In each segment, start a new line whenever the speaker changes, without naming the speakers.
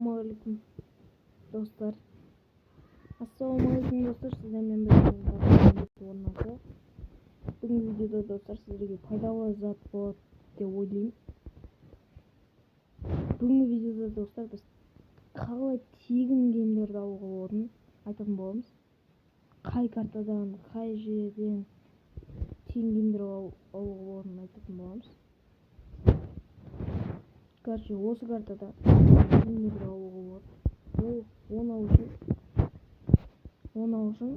Assalamualaikum dostlar. Assalamualaikum dostlar. Sizlerle birlikte olmakta. Bugün videoda dostlar sizlerге пайдалы зат болады деп ойлаймын. Бүгінгі видеода достар біз қалай тегін геймдерді алуға болатынын айтатын боламыз. Қай картадан, қай жерден тегін геймдер алуға болатынын айтатын боламыз. Короче, осы картада геймдерді алуға болады. Оны алу үшін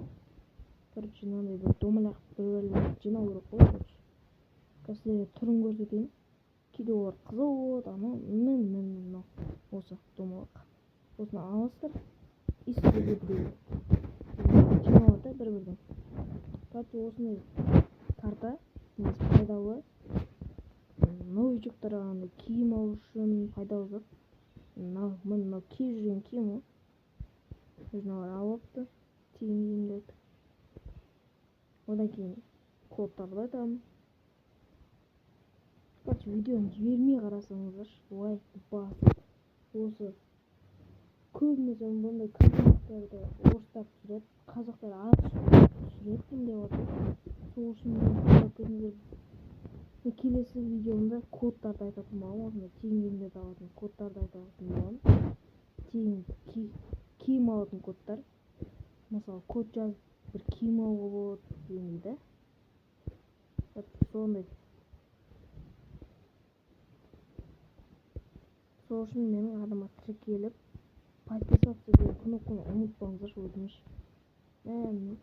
короче мынандай бір домалақ бір жинау керек қой. Қазір түрін көрсетейін. Кейде олар қызыл болады, мына осы домалақ. Осыны аласыздар, иістерге біреу жиналады бір-бірден. Короче, осындай карта пайдалы. Новичоктарға киім алу үшін пайдалы зат. Мынау киіп жүрген киім ғой. Өзіналар алыпты тегін киімдерді. Одан кейін кодтарды айтамын. Короче, видеоны жібермей қарасаңыздар, лайк басып, осы көбінесе бұндай контенттарды орыстар түсіреді, қазақтар аз түсіреді деп отыр. Сол үшін келесі видеомда кодтарды айтатын боламын. Осында тегін киімдерді алатын кодтарды айтатын боламын. Тегін киім алатын кодтар. Мысалы, код жазып бір киім алуға болады дегенде. Сондай. Сол үшін менің адыма тіркеліп, подписаться деген кнопканы ұмытпаңыздар, өтініш. Енді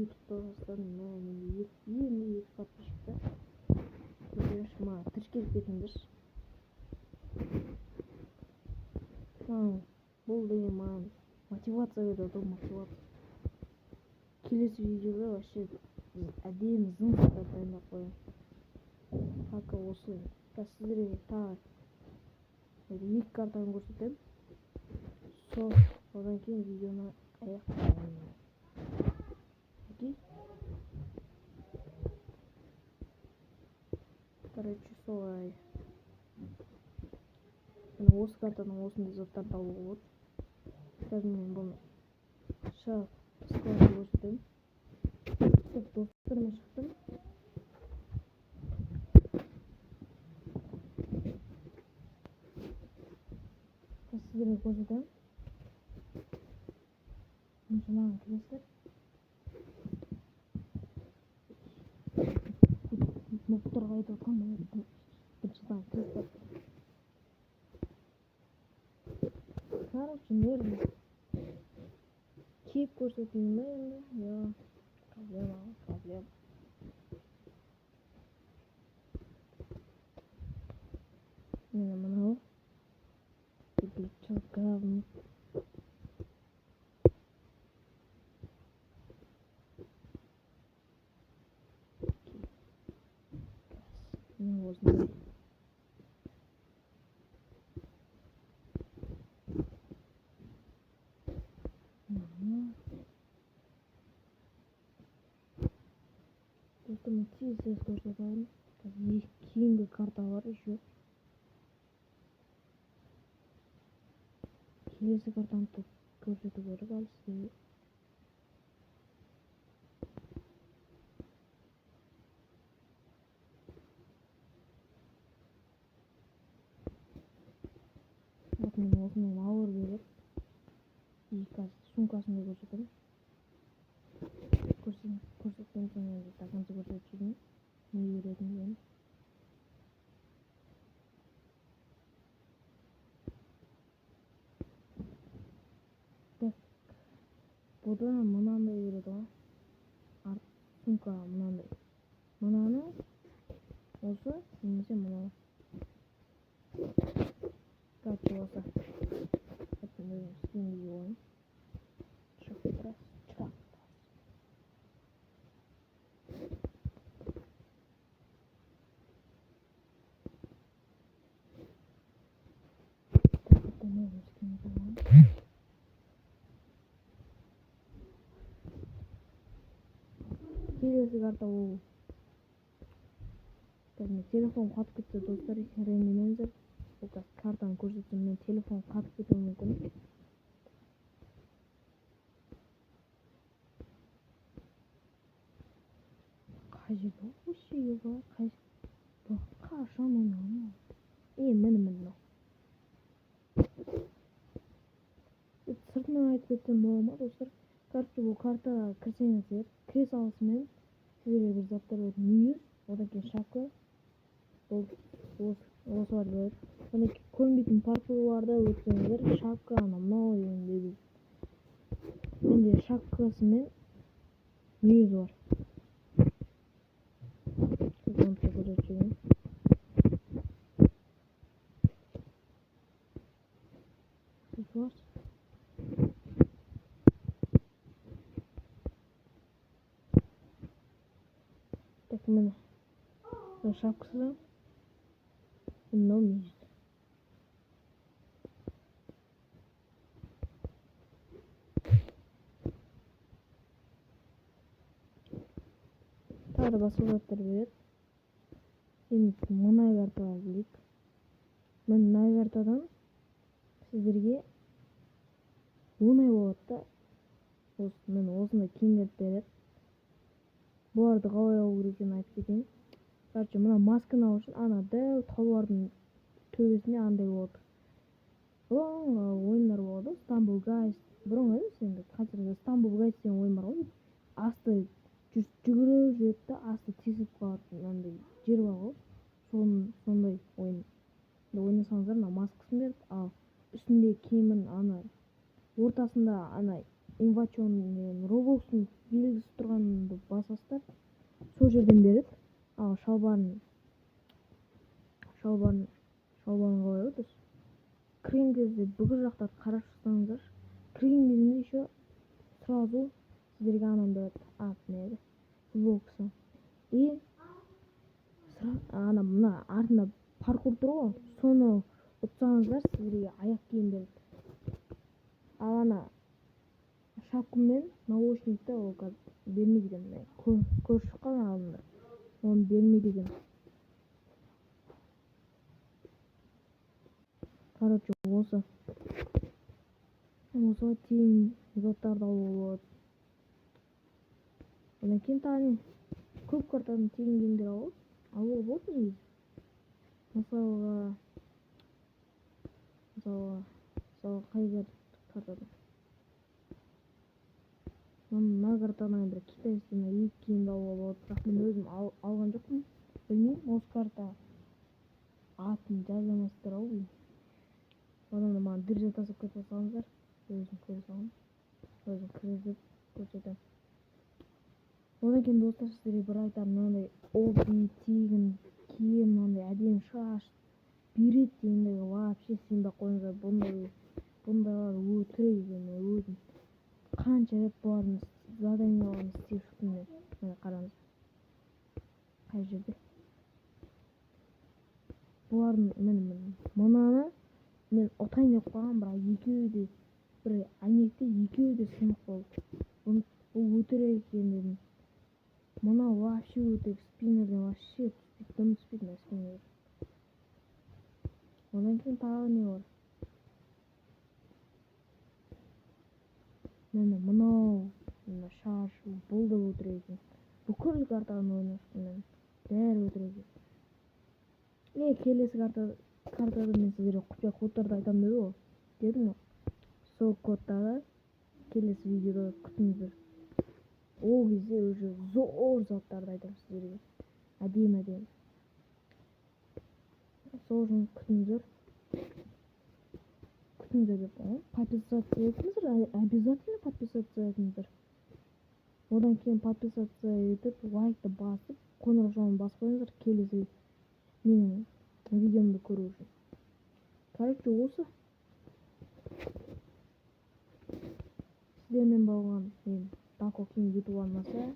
ютубта жазсам, енді екі подписчикті маған тіркеліп кетіңдер. Бұл деген маған мотивация береді, мотивация. Келесі видеода вообще әдемі зыңғыштар дайындап қоямын. Хака осы. Сіздерге тағы екі картаны көрсетемін. Одан кейін видеоны аяқтаймын. Короче, солай. Осы картаның осындай заттарды алуға болады. Қазір мен бұны шығып складты көрсетемін. Достарыма шықтым. Сіздерге көрсетемін. Мынаған кіресіздер. Ноқтарға айтып отқан біріншіден кіресіздер. Короче, нервный. Киіп көрсетейін бе енді? Проблема. Мені мынау. Говно. Невозможно. Просто мы тез көрсетемін. Кейінгі карталар еще. Келесі картаны көрсету керек әлі сізге. Вот мен осының ауыр беріп, сумкасында көрсетемін. Көрсеткен соң енді тақансы көрсетшеймін. Не беретіндігін. Бұда мынандай береді ғой. Сумка мынандай. Мынаны осы немесе мынаны. Короче, осы. Скинге ойын. Шығып. Келесі карта ол. Телефон қатып кетсе достар, ренжімеңіздер. қазір картаны көрсетсем мен телефон қатып кетуі мүмкін. Қай жерде вообще ебай, қашан ойнағанмын? Міне мынау. Сыртынан айтып кетсем бола ма достар? Короче, бұл картаға кірсеңіздер, кіре салысымен сіздерге бір заттар береді. Мүйіз, одан кейін шапка. Осылар береді. Одан кейін көрінбейтін паркурларды өтсеңіздер, шапка, мынау деген. Менде шапкасы мен мүйіз бар. Так, міне шапкасы, мынау мүйіз. Тағы да басқа заттар береді. Енді мына картаға келейік. Мына картадан сіздерге оңай болады да. Мен осындай кеңдерді береді. Бұларды қалай алу керек екенін айтып кетейін. Короче, мына масканы алу үшін ана дәл таулардың төбесінде андай болады. Ойындар болады. Stumble Guys. Бұрын емес енді. Қазір Stumble Guys деген ойын бар ғой. Асты жүгіріп жүреді да, асты тесіп қалатын андай жер бар ғой. Сондай ойын. Ойнасаңыздар, мына маскасын беріп, ал үстінде киімін ана ортасында ана инвачон Роблокстың белгісі тұрғанды басасыздар. Сол жерден береді. Ал шалбарын қалай өтіз? Кірген кезде бүкіл жақтарды қарап шықсаңыздар, кірген кезінде еще сразу сіздерге ананы береді. Не футболкасы. И мына артында паркур тұр ғой, соны ұтсаңыздар, сіздерге аяқ киім береді. Ал ана шапка мен наушникті ол бермейді екен. Көріп шыққан алдында. Оны бермейді екен. Короче, осыға тиім заттарды алуға болады. Одан кейін тағы көп картадан тегін киімдер алуға болады негізі. Мысалға қай картадан? Мына картадан бір китайский екі киімді алуға болады. Бірақ мен өзім алған жоқпын. Білмеймін, осы карта атын жазамасыздар ау деймін. Одан да маған діржа тасып кете салыңыздар. Өзім көре саламын. Өзім кіргізіп көрсетемін. Одан кейін достар, сіздерге бір айтарым, мынандай оби, тегін, киім, мынандай әдемі шаш береді дегендегі вообще сенбей қойыңыздар. Бұндайлар өтірік екен. Өзім қанша рет бұлардың заданияларын істеп шықтым мен. Міне қараңыз. Қай жерде? Бұлардың мынаны мен ұтайын деп қойған, бірақ екеуі де бір әйнекте екеуі де сынық болды. Бұл өтірік екен дедім. Мына вообще өтірік, спиннерден вообще дым түспейді мына спиннер. Одан кейін тағы не бар? Мынау шаш, бұл да өтірік екен. Бүкіл картаны ойнастым мен. Бәрі өтірік екен. Келесі картада мен сіздерге құпия кодтарды айтамын дедім ғой. Сол кодтағы келесі видеода күтіңіздер. Ол кезде уже зор заттарды айтамын сіздерге. Әдемі. Сол үшін күтіңіздер деп қойған. Подписаться етіңіздер, обязательно подписаться етіңіздер. Одан кейін подписаться етіп, лайкты басып, қоңырау жағын басып қойыңыздар келесі менің видеомды көру үшін. Короче, осы. Сіздермен болған мен Дако Кинг ютуб арнасы.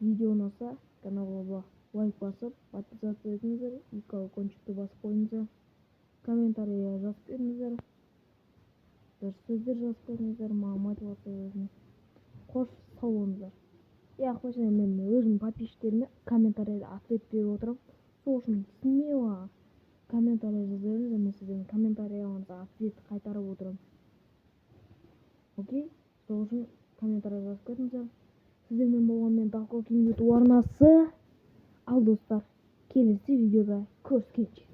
Видео ұнаса, каналға лайк басып, подписаться етіңіздер, и колокольчикті басып қойыңыздар. Комментария жазып беріңіздер. Бір сөздер жазып беріңіздер, маған мотивация берсін. Қош сау болыңыздар. Ақпашын мен өзім подписчиктеріме комментарияда ответ беріп отырамын. Сол үшін смело комментарий жаза беріңіздер, мен сіздердің комментарийлеріңізге ответ қайтарып отырамын. Окей? Сол үшін комментарий жазып кетіңіздер. Сіздермен болған мен Далқол Кең YouTube арнасы. Ал достар, келесі видеода көріскенше.